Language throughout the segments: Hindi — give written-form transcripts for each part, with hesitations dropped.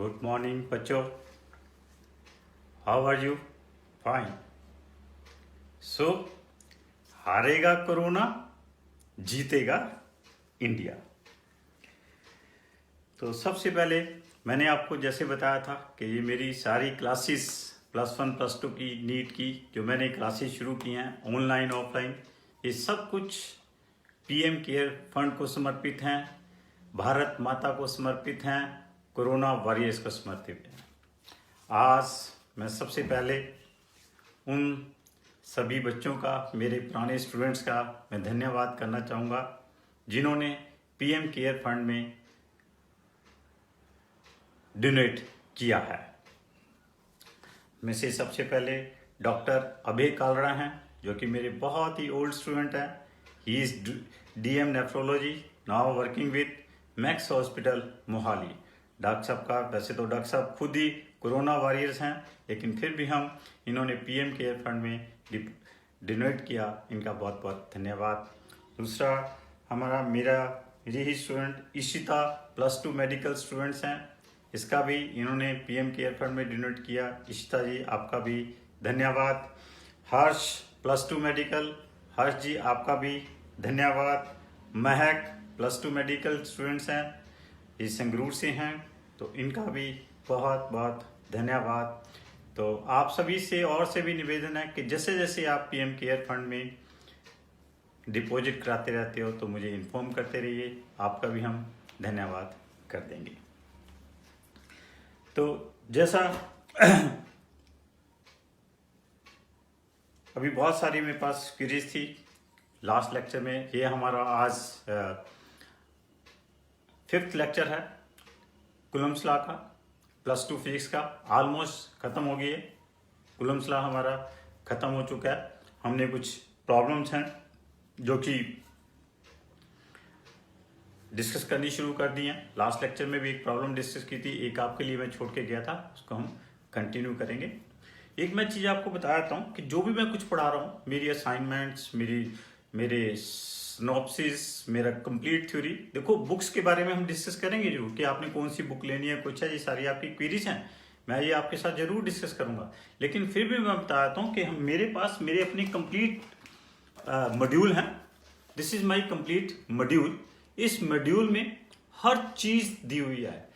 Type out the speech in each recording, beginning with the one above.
गुड मॉर्निंग बच्चों, हाउ आर यू? फाइन। सो हारेगा कोरोना, जीतेगा इंडिया। तो सबसे पहले मैंने आपको जैसे बताया था कि ये मेरी सारी क्लासेस +1 +2 की नीट की जो मैंने क्लासेस शुरू की हैं ऑनलाइन ऑफलाइन, ये सब कुछ पीएम केयर फंड को समर्पित हैं, भारत माता को समर्पित हैं, कोरोना वॉरियर्स को समर्पित हैं। आज मैं सबसे पहले उन सभी बच्चों का, मेरे पुराने स्टूडेंट्स का मैं धन्यवाद करना चाहूँगा जिन्होंने पीएम केयर फंड में डोनेट किया है। में से सबसे पहले डॉक्टर अभय कालरा हैं जो कि मेरे बहुत ही ओल्ड स्टूडेंट हैं। He is DM nephrology, now working with max hospital Mohali. Doctor साहब का, वैसे तो डॉक्टर साहब खुद ही कोरोना वॉरियर्स हैं, लेकिन फिर भी इन्होंने पीएम केयर फंड में डोनेट किया, इनका बहुत बहुत धन्यवाद। दूसरा मेरी ही स्टूडेंट इशिता +2 मेडिकल स्टूडेंट्स हैं, इसका भी इन्होंने पीएम केयर फंड में डोनेट किया। इशिता जी आपका भी धन्यवाद। हर्ष +2 मेडिकल, हर्ष जी आपका भी धन्यवाद। महक +2 मेडिकल स्टूडेंट्स हैं, ये संगरूर से हैं, तो इनका भी बहुत बहुत धन्यवाद। तो आप सभी से और से भी निवेदन है कि जैसे जैसे आप पीएम केयर फंड में डिपॉजिट कराते रहते हो तो मुझे इन्फॉर्म करते रहिए, आपका भी हम धन्यवाद कर देंगे। तो जैसा अभी बहुत सारी मेरे पास क्वेरीज थी लास्ट लेक्चर में, ये हमारा आज 5th लेक्चर है कुलम्स लॉ का, +2 फिजिक्स का। ऑलमोस्ट ख़त्म हो गई है, कुलम्स लॉ हमारा ख़त्म हो चुका है। हमने कुछ प्रॉब्लम्स हैं जो कि डिस्कस करनी शुरू कर दी हैं। लास्ट लेक्चर में भी एक प्रॉब्लम डिस्कस की थी, एक आपके लिए मैं छोड़ के गया था, उसको हम कंटिन्यू करेंगे। एक मैं चीज़ आपको बता देता हूँ कि जो भी मैं कुछ पढ़ा रहा हूँ, मेरी असाइनमेंट्स, मेरे सिनॉप्सिस, मेरा कंप्लीट थ्योरी, देखो बुक्स के बारे में हम डिस्कस करेंगे जरूर कि आपने कौन सी बुक लेनी है, कुछ है, ये सारी आपकी क्वेरीज हैं, मैं ये आपके साथ जरूर डिस्कस करूँगा। लेकिन फिर भी मैं बता देता हूँ कि मेरे अपने कंप्लीट मॉड्यूल हैं। This is my complete module. इस मॉड्यूल में हर चीज दी हुई है,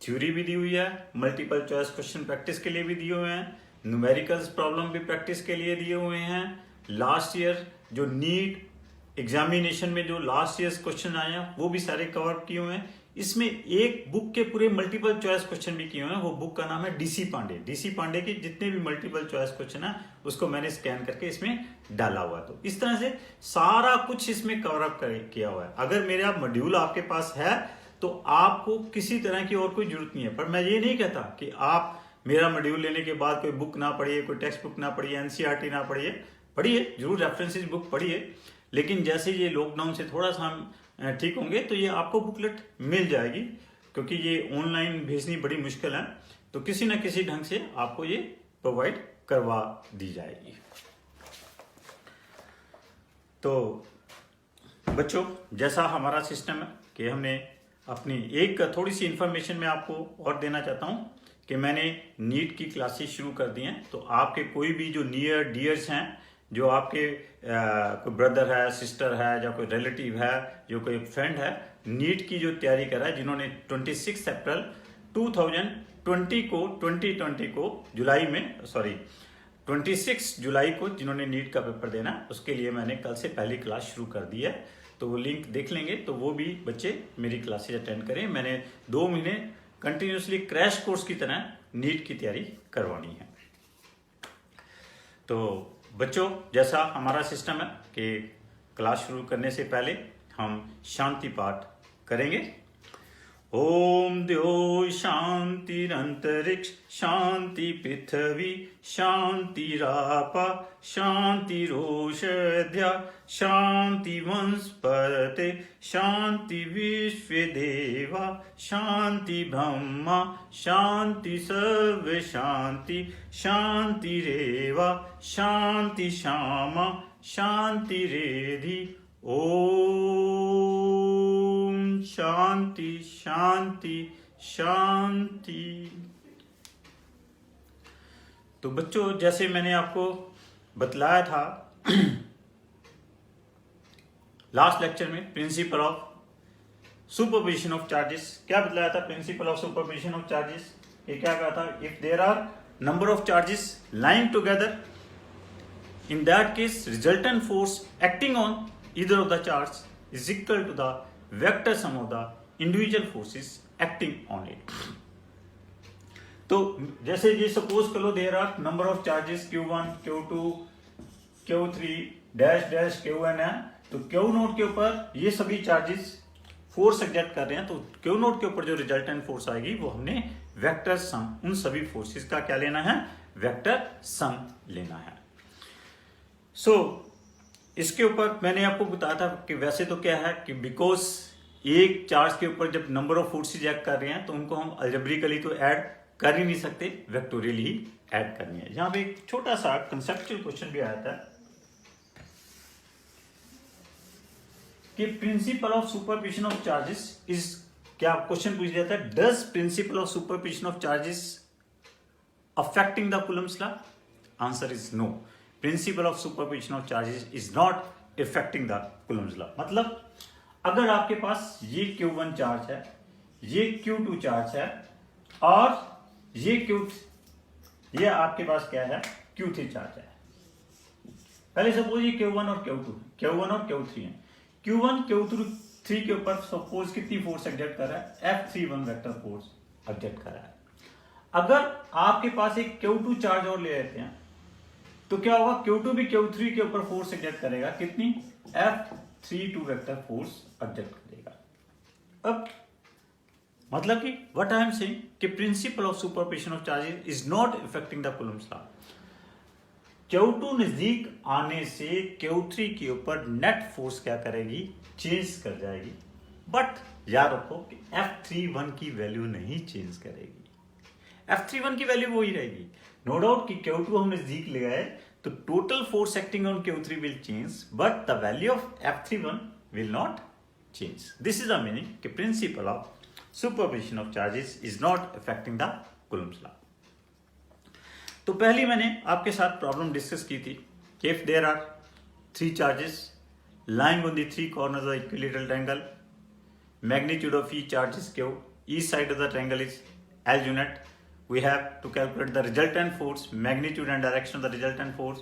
थ्योरी भी दी हुई है, मल्टीपल चॉइस क्वेश्चन प्रैक्टिस के लिए भी दिए हुए हैं, न्यूमेरिकल्स प्रॉब्लम भी प्रैक्टिस के लिए दिए हुए हैं। लास्ट ईयर जो नीट एग्जामिनेशन में जो लास्ट ईयर क्वेश्चन आए हैं वो भी सारे कवर किए हुए हैं। इसमें एक बुक के पूरे मल्टीपल चॉइस क्वेश्चन भी किए हुए हैं, वो बुक का नाम है डीसी पांडे। डीसी पांडे के जितने भी मल्टीपल चॉइस क्वेश्चन है उसको मैंने स्कैन करके इसमें डाला हुआ है। तो इस तरह से सारा कुछ इसमें कवर अप किया हुआ है। अगर मेरा मॉड्यूल आपके पास है तो आपको किसी तरह की और कोई जरूरत नहीं है। पर मैं ये नहीं कहता कि आप मेरा मॉड्यूल लेने के बाद कोई बुक ना पढ़िए, कोई टेक्स्ट बुक ना पढ़िए, एनसीईआरटी ना पढ़िए, पढ़िए जरूर, रेफरेंसेस बुक पढ़िए। लेकिन जैसे ये लॉकडाउन से थोड़ा सा हम ठीक होंगे तो ये आपको बुकलेट मिल जाएगी, क्योंकि ये ऑनलाइन भेजनी बड़ी मुश्किल है, तो किसी न किसी ढंग से आपको ये प्रोवाइड करवा दी जाएगी। तो बच्चों, जैसा हमारा सिस्टम है कि हमने अपनी एक थोड़ी सी इंफॉर्मेशन मैं आपको और देना चाहता हूँ कि मैंने नीट की क्लासेस शुरू कर दी हैं। तो आपके कोई भी जो नियर डियर्स हैं, जो आपके कोई ब्रदर है, सिस्टर है, या कोई रिलेटिव है, जो कोई फ्रेंड है, नीट की जो तैयारी कर रहा है, जिन्होंने 26 अप्रैल 2020 को जुलाई में 26 जुलाई को जिन्होंने नीट का पेपर देना, उसके लिए मैंने कल से पहली क्लास शुरू कर दी है। तो वो लिंक देख लेंगे तो वो भी बच्चे मेरी क्लासेज अटेंड करें। मैंने 2 महीने कंटिन्यूसली क्रैश कोर्स की तरह नीट की तैयारी करवानी है। तो बच्चों, जैसा हमारा सिस्टम है कि क्लास शुरू करने से पहले हम शांति पाठ करेंगे। ओम द्यो शांतिरंतरिक्ष शांति पृथ्वी शांतिरापा शांतिरोषध्या शांति वनस्पते शांति विश्वे देवा शांति ब्रह्मा शांति सर्व शांति शांतिरेवा शांति श्यामा शांतिरेधि। ओम शांति शांति शांति। तो बच्चों, जैसे मैंने आपको बतलाया था लास्ट लेक्चर में principle of superposition of charges, क्या बतलाया था principle of superposition of charges? ये क्या कहा था? If there are number of charges lying together, in that case resultant force acting on either of the charge is equal to the vector sum of the individual forces acting on it. तो जैसे ये सपोज करो there are number of charges Q1, Q2, Q3 dash dash Qn है, तो Q नोट के ऊपर ये सभी चार्जेस फोर्स एग्जर्ट कर रहे हैं, तो Q नोट के ऊपर जो रिजल्टेंट फोर्स आएगी वो हमने वेक्टर सम उन सभी फोर्सेस का क्या लेना है? वेक्टर सम लेना है। इसके ऊपर मैंने आपको बताया था कि वैसे तो क्या है कि बिकॉज एक चार्ज के ऊपर जब नंबर ऑफ फोर्सेस एक्ट कर रहे हैं तो उनको हम अलजेब्रिकली तो ऐड कर ही नहीं सकते, वेक्टोरियली ही ऐड करनी है। यहां पे एक छोटा सा कंसेप्चुअल क्वेश्चन भी आया था कि principle of superposition of charges is, क्या क्वेश्चन पूछ दिया था, does principle of superposition of charges affecting the Coulomb's law? Answer is no, principle of superposition of charges is not affecting the Coulomb's law. मतलब अगर आपके पास ये Q1 चार्ज है, ये Q2 चार्ज है और ये आपके पास क्या है? Q3 चार्ज है। पहले सपोज ये Q1 और Q3 है। Q1 Q3 के ऊपर सपोज कितनी फोर्स एग्जर्ट कर रहा है? F31 वेक्टर फोर्स एग्जर्ट कर रहा है। अगर आपके पास एक Q2 चार्ज और ले लेते हैं तो क्या होगा? Q2 भी Q3 के ऊपर फोर्स एग्जर्ट करेगा, कितनी? F32 वेक्टर फोर्स एग्जर्ट करेगा। अब मतलब कि व्हाट आई एम सेइंग कि principle of superposition of charges is not affecting the Coulomb's law. Q2 नजदीक आने से Q3 के ऊपर नेट फोर्स क्या करेगी? चेंज कर जाएगी। बट याद रखो कि F31 की वैल्यू नहीं चेंज करेगी, F31 की वैल्यू वही रहेगी। नो डाउट कि Q2 हम नजदीक ले गए तो total force acting on Q3 will change, but the value of F31 will not change. This is the meaning कि principle of superposition of charges is not affecting the Coulomb's law. तो पहली मैंने आपके साथ प्रॉब्लम डिस्कस की थी कि if there are 3 charges lying on the 3 corners of the equilateral triangle, magnitude of each charge is Q, each side of the triangle is L unit, we have to calculate the resultant force, magnitude and direction of the resultant force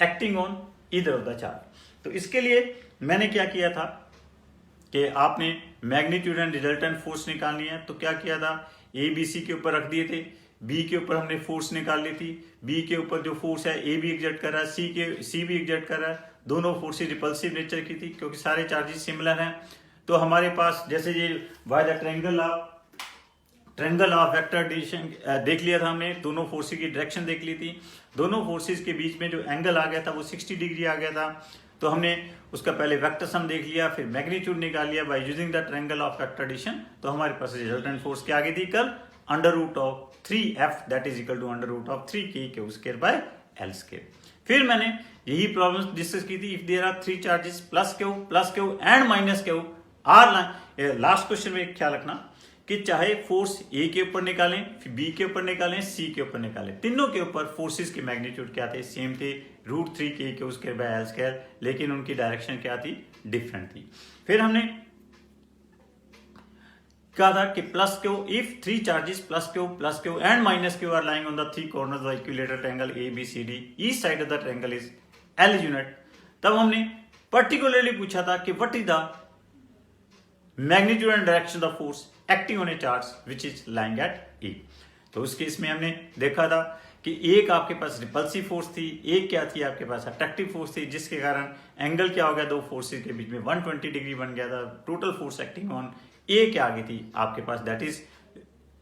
acting on either of the charge। तो इसके लिए मैंने क्या किया था कि आपने मैग्नीट्यूड एंड रिजल्टेंट फोर्स निकालनी है, तो क्या किया था? ए बी सी के ऊपर रख दिए थे, बी के ऊपर हमने फोर्स निकाल ली थी, बी के ऊपर जो फोर्स है ए भी एग्जर्ट कर रहा है, सी भी एग्जर्ट कर रहा है, दोनों फोर्सेस रिपल्सिव नेचर की थी क्योंकि सारे चार्जेस सिमिलर हैं। तो हमारे पास जैसे ये by the triangle of vector addition देख लिया था हमने, दोनों फोर्सेस की डायरेक्शन देख ली थी, दोनों फोर्सेस के बीच में जो एंगल आ गया था वो 60 डिग्री आ गया था। तो हमने उसका पहले वेक्टर सम देख लिया, फिर मैग्नीट्यूड निकाल लिया by using the triangle of vector addition. तो हमारे पास रिजल्टेंट फोर्स क्या आ गई थी कल? √3f that is equal to √3k² by L square. फिर मैंने यही प्रॉब्लम डिस्कस की थी, if there are 3 charges plus q and minus q are last question में ख्याल रखना कि चाहे फोर्स ए के ऊपर निकालें, फिर बी के ऊपर निकालें, सी के ऊपर निकालें, तीनों के ऊपर फोर्सेस के मैग्नीट्यूड क्या थे? सेम थे, √3k² बाय L स्क्वायर, लेकिन उनकी डायरेक्शन क्या थी? डिफरेंट थी। फिर हमने कहा था कि plus Q, if 3 charges plus q and minus q are lying on the 3 corners of the equilateral triangle ABCD, each side of the triangle is L unit, तब हमने पर्टिकुलरली पूछा था कि what is the magnitude and direction of force acting on A charge which is lying at E। तो उस केस में हमने देखा था कि एक आपके पास रिपल्सिव फोर्स थी, एक क्या थी आपके पास अट्रैक्टिव फोर्स थी, जिसके कारण एंगल क्या हो गया? दो फोर्सेस के बीच में 120 डिग्री बन गया था। Total force acting on A क्या आ गई थी आपके पास? That is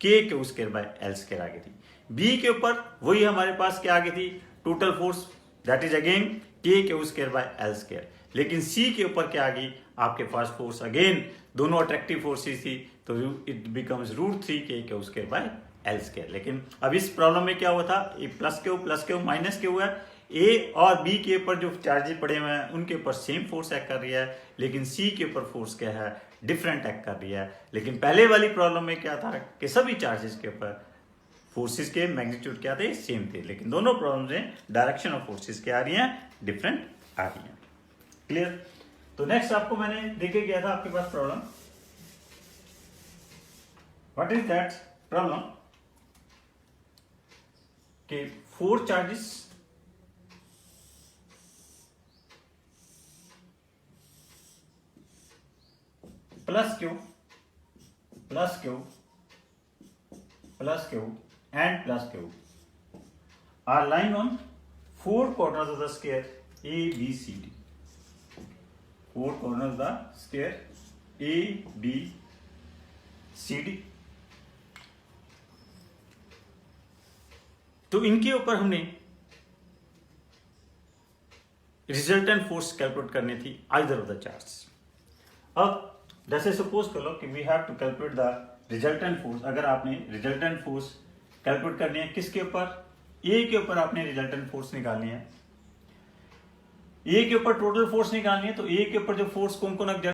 k² by L square आ गई थी। बी के ऊपर वही हमारे पास क्या आ गई थी? Total force that is again k² by L square. लेकिन सी के ऊपर क्या आ गई आपके पास? फोर्स अगेन दोनों अट्रैक्टिव फोर्सेस थी, तो it becomes √3k² by L square. लेकिन अब इस प्रॉब्लम में क्या हुआ था? प्लस क्यू माइनस क्यू है, ए और बी के ऊपर जो चार्जेस पड़े हुए हैं उनके ऊपर सेम फोर्स एक्ट कर रही है, लेकिन सी के ऊपर फोर्स क्या है, डिफरेंट एक्ट कर रही है। लेकिन पहले वाली प्रॉब्लम में क्या था कि सभी चार्जेस के ऊपर फोर्सेस के मैग्नीट्यूड क्या थे, सेम थे, लेकिन दोनों प्रॉब्लम्स में डायरेक्शन ऑफ फोर्सेस क्या आ रही हैं, डिफरेंट आ रही हैं। क्लियर? तो नेक्स्ट आपको मैंने देके गया था आपके पास problem, what is that problem कि 4 charges plus Q and plus q are lying on 4 corners of the square ABCD. 4 corners of the square ABCD. तो इनके ऊपर हमने रिजल्टेंट फोर्स कैलकुलेट करनी थी आइदर ऑफ द चार्ज। अब जैसे सपोज कर लो कि we have to calculate the resultant force. अगर आपने रिजल्टेंट फोर्स कैलकुलेट करनी है किसके ऊपर, ए के ऊपर आपने रिजल्टेंट फोर्स निकालनी है। ए के ऊपर टोटल फोर्स निकालनी है, तो ए के ऊपर जो फोर्स कौन कौन